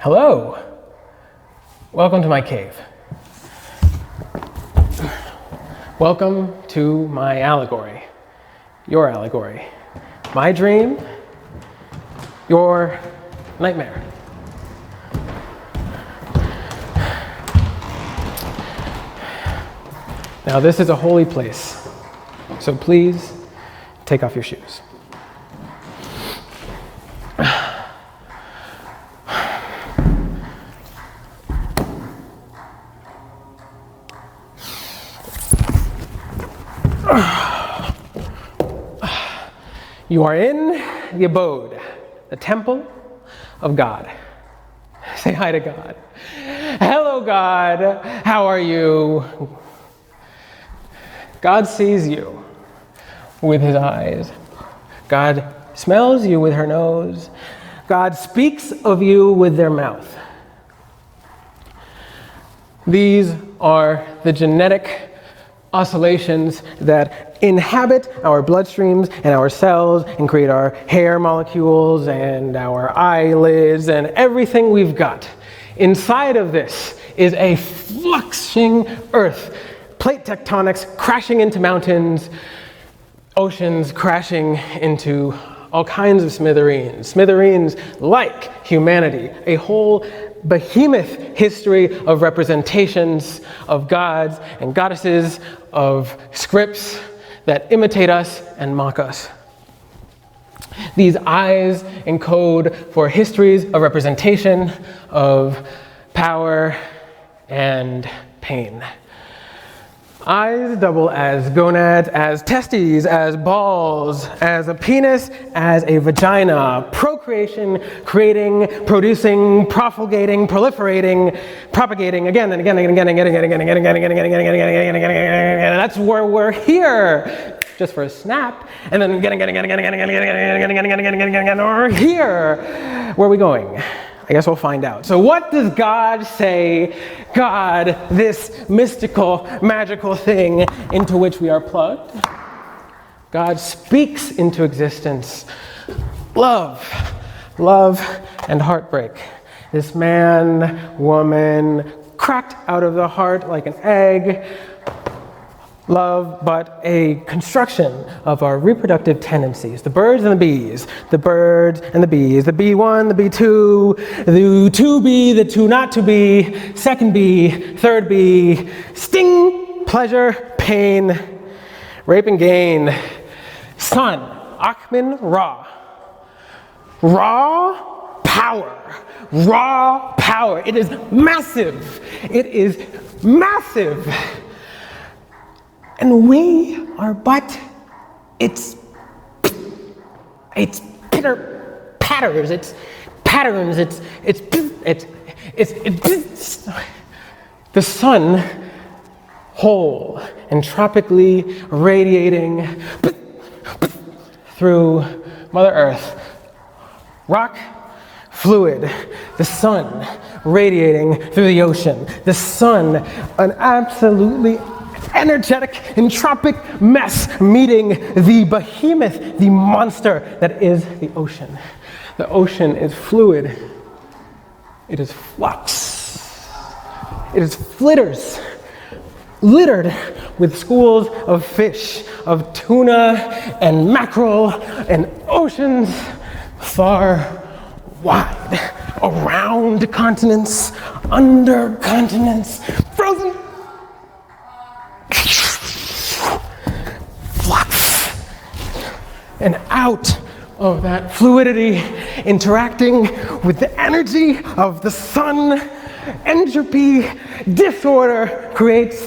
Hello. Welcome to my cave. Welcome to my allegory. Your allegory. My dream, your nightmare. Now this is a holy place, so please take off your shoes. You are in the abode, the temple of God. Say hi to God. Hello, God. How are you? God sees you with his eyes. God smells you with her nose. God speaks of you with their mouth. These are the genetic oscillations that inhabit our bloodstreams and our cells and create our hair molecules and our eyelids and everything we've got. Inside of this is a fluxing earth, plate tectonics crashing into mountains, oceans crashing into all kinds of smithereens. Smithereens like humanity, a whole behemoth history of representations of gods and goddesses, of scripts that imitate us and mock us. These eyes encode for histories of representation, of power and pain. Eyes double as gonads, as testes, as balls, as a penis, as a vagina. Procreation, creating, producing, profulgating, proliferating, propagating again and again and again and again and again and again and again and again and again and again and again and again and again. And that's where we're here. Just for a snap. And then again and again and again and again and again and again and again and again and again and again and we're here. Where are we going? I guess we'll find out. So what does God say? God, this mystical, magical thing into which we are plugged. God speaks into existence love and heartbreak. This man, woman, cracked out of the heart like an egg. Love, but a construction of our reproductive tendencies. The birds and the bees. The birds and the bees. The B1, the B2, the to be, the to not to be, second bee, third bee, sting, pleasure, pain, rape and gain. Sun, Achman, Ra. Raw power. Raw power. It is massive. It is massive. And we are but its pitter patters, its patterns, it's the sun whole and tropically radiating through Mother Earth. Rock, fluid, the sun radiating through the ocean. The sun, an absolutely energetic, entropic mess meeting the behemoth, the monster that is the ocean. The ocean is fluid. It is flux. It is flitters, littered with schools of fish, of tuna and mackerel and oceans far wide, around continents, under continents, frozen. And out of that fluidity, interacting with the energy of the sun, entropy, disorder creates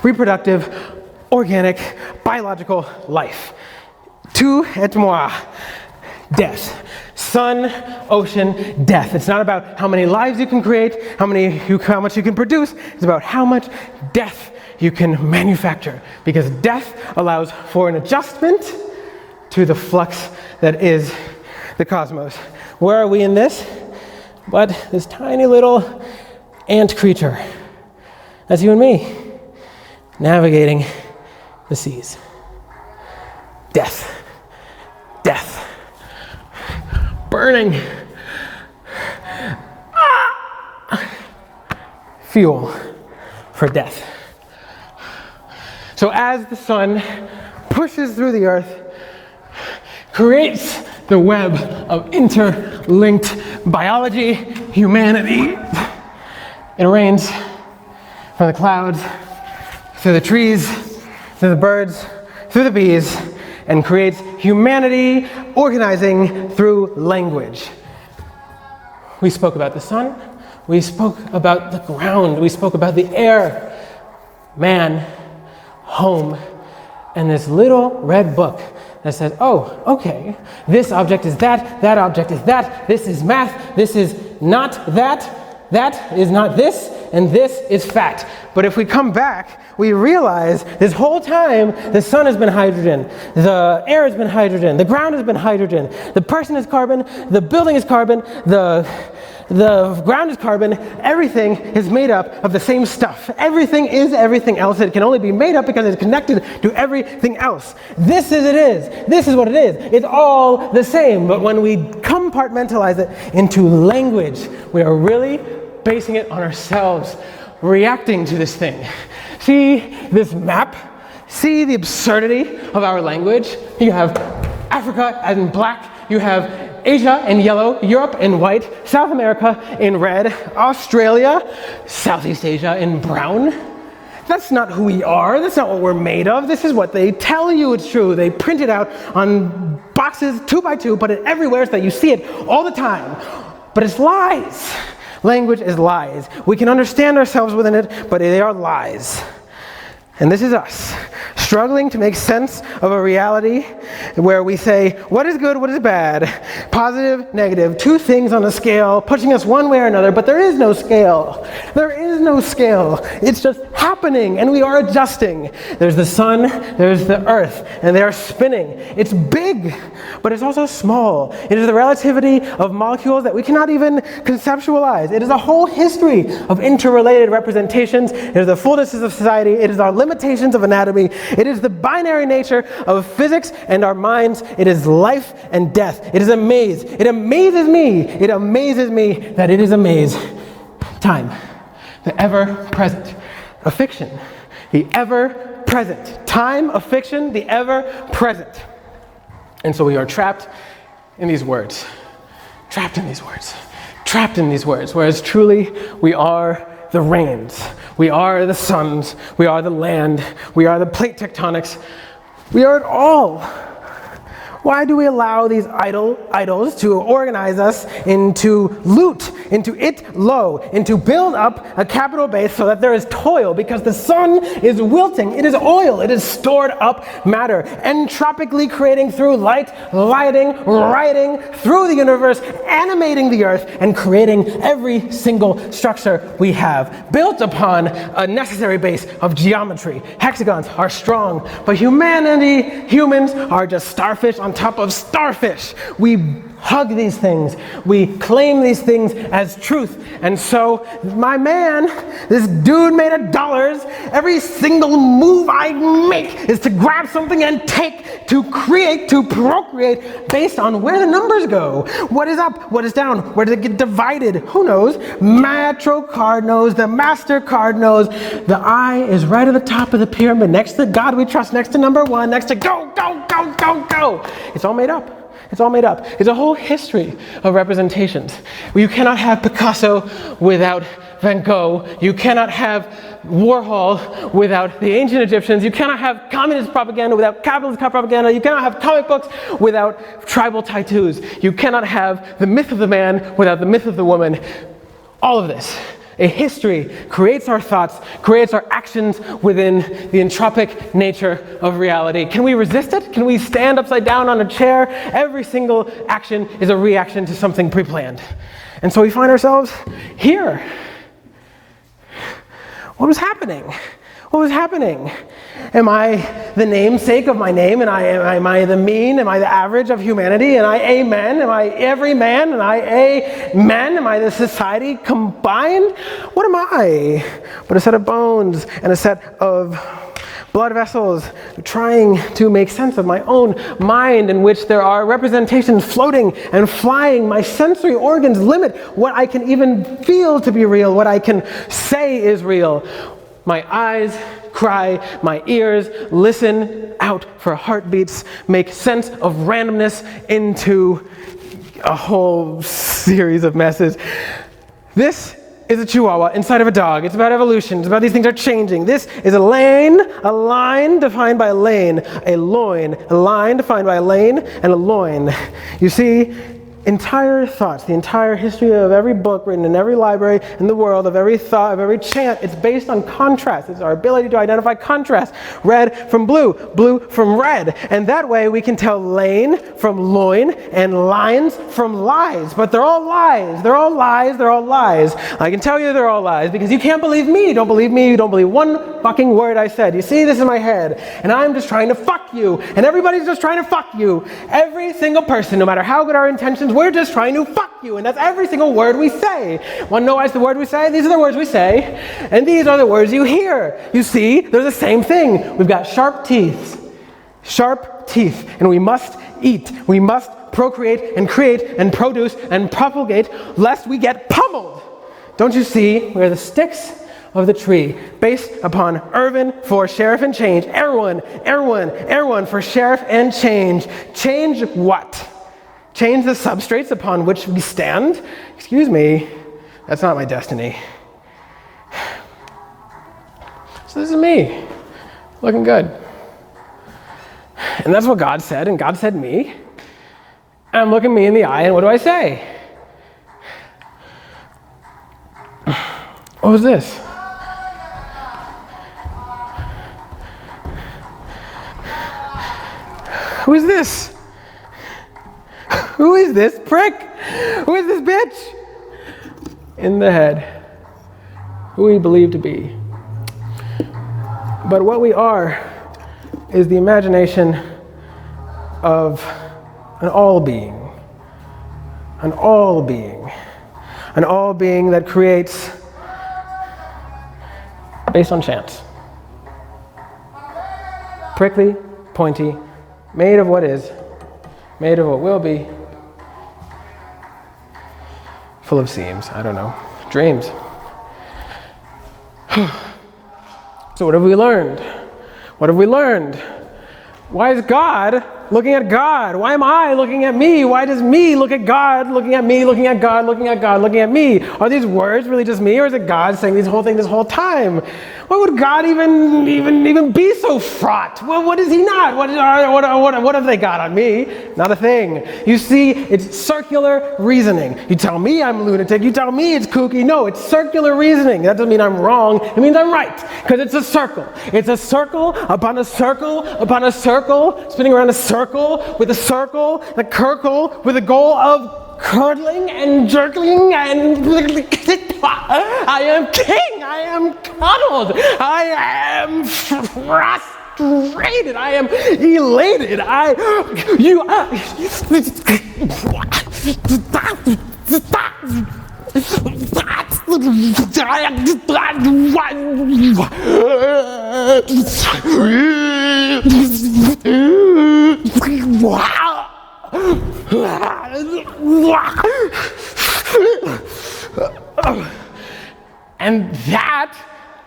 reproductive, organic, biological life. Tu et moi, death. Sun, ocean, death. It's not about how many lives you can create, how much you can produce. It's about how much death you can manufacture, because death allows for an adjustment to the flux that is the cosmos. Where are we in this? But this tiny little ant creature. That's you and me, navigating the seas. Death. Burning fuel for death. So as the sun pushes through the earth, creates the web of interlinked biology, humanity, it rains from the clouds, through the trees, through the birds, through the bees, and creates humanity organizing through language. We spoke about the sun, we spoke about the ground, we spoke about the air, man, home, and this little red book that says, oh, okay, this object is that object is that, this is math, this is not that, that is not this, and this is fact. But if we come back, we realize this whole time the sun has been hydrogen, the air has been hydrogen, the ground has been hydrogen, the person is carbon, the building is carbon, the ground is carbon, everything is made up of the same stuff. Everything is everything else. It can only be made up because it's connected to everything else. This is it is. This is what it is. It's all the same. But when we compartmentalize it into language, we are really basing it on ourselves, reacting to this thing. See this map? See the absurdity of our language? You have Africa in black, you have Asia in yellow, Europe in white, South America in red, Australia, Southeast Asia in brown. That's not who we are. That's not what we're made of. This is what they tell you it's true. They print it out on boxes 2 by 2, put it everywhere so that you see it all the time. But it's lies. Language is lies. We can understand ourselves within it, but they are lies. And this is us, struggling to make sense of a reality where we say, what is good, what is bad, positive, negative, two things on a scale, pushing us one way or another, but there is no scale. There is no scale. It's just happening, and we are adjusting. There's the sun, there's the earth, and they are spinning. It's big, but it's also small. It is the relativity of molecules that we cannot even conceptualize. It is a whole history of interrelated representations. It is the fullnesses of society. It is our limitations of anatomy. It is the binary nature of physics and our minds. It is life and death. It is a maze. It amazes me. It amazes me that it is a maze. Time, the ever-present of fiction, the ever-present. Time of fiction, the ever-present. And so we are trapped in these words. Trapped in these words. Trapped in these words. Whereas truly we are the rains. We are the suns. We are the land. We are the plate tectonics. We are it all. Why do we allow these idols to organize us into loot, into it low, into build up a capital base so that there is toil? Because the sun is wilting. It is oil. It is stored up matter, entropically creating through light, lighting, writing through the universe, animating the earth, and creating every single structure we have, built upon a necessary base of geometry. Hexagons are strong, but humans are just starfish on top of starfish. We hug these things. We claim these things as truth. And so my man, this dude made of dollars, every single move I make is to grab something and take, to create, to procreate based on where the numbers go. What is up? What is down? Where does it get divided? Who knows? MatroCard knows. The MasterCard knows. The I is right at the top of the pyramid, next to God we trust, next to number one, next to go, go, go, go, go. It's all made up. It's all made up. It's a whole history of representations. You cannot have Picasso without Van Gogh. You cannot have Warhol without the ancient Egyptians. You cannot have communist propaganda without capitalist propaganda. You cannot have comic books without tribal tattoos. You cannot have the myth of the man without the myth of the woman. All of this. A history creates our thoughts, creates our actions within the entropic nature of reality. Can we resist it? Can we stand upside down on a chair? Every single action is a reaction to something pre-planned. And so we find ourselves here. What was happening? What was happening? Am I the namesake of my name? And am I the mean? Am I the average of humanity? Am I a man? Am I every man? Am I a men? Am I the society combined? What am I? But a set of bones and a set of blood vessels, trying to make sense of my own mind in which there are representations floating and flying. My sensory organs limit what I can even feel to be real, what I can say is real. My eyes cry, my ears listen out for heartbeats, make sense of randomness into a whole series of messes. This is a chihuahua inside of a dog. It's about evolution. It's about these things are changing. This is a line defined by a lane, a loin, a line defined by a lane and a loin. You see, entire thoughts, the entire history of every book written in every library in the world, of every thought, of every chant, it's based on contrast. It's our ability to identify contrast. Red from blue, blue from red. And that way we can tell lane from loin and lines from lies. But they're all lies. They're all lies. They're all lies. I can tell you they're all lies because you can't believe me. You don't believe me. You don't believe one fucking word I said. You see, this is my head. And I'm just trying to fuck you. And everybody's just trying to fuck you. Every single person, no matter how good our intentions, we're just trying to fuck you, and that's every single word we say. Want to know why it's the word we say? These are the words we say, and these are the words you hear. You see, they're the same thing. We've got sharp teeth, and we must eat. We must procreate and create and produce and propagate, lest we get pummeled. Don't you see? We're the sticks of the tree, based upon Irvin for sheriff and change. Erwin for sheriff and change. Change what? Change the substrates upon which we stand? Excuse me, that's not my destiny. So this is me, looking good. And that's what God said, and God said me. And I'm looking me in the eye, and what do I say? What was this? Who is this? Who is this prick? Who is this bitch? In the head. Who we believe to be. But what we are is the imagination of an all-being. An all-being. An all-being that creates based on chance. Prickly, pointy, made of what is, made of what will be, full of seams, I don't know, dreams. So what have we learned? What have we learned? Why is God looking at God? Why am I looking at me? Why does me look at God, looking at me, looking at God, looking at God, looking at me? Are these words really just me, or is it God saying this whole thing this whole time? Why would God even be so fraught? Well, what is he not? What have they got on me? Not a thing. You see, it's circular reasoning. You tell me I'm a lunatic. You tell me it's kooky. No, it's circular reasoning. That doesn't mean I'm wrong. It means I'm right, because it's a circle. It's a circle upon a circle upon a circle, spinning around a circle with a circle with a goal of curdling and jerking and I am king, I am cuddled, I am frustrated, I am elated, and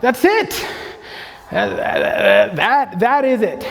that's it. That is it.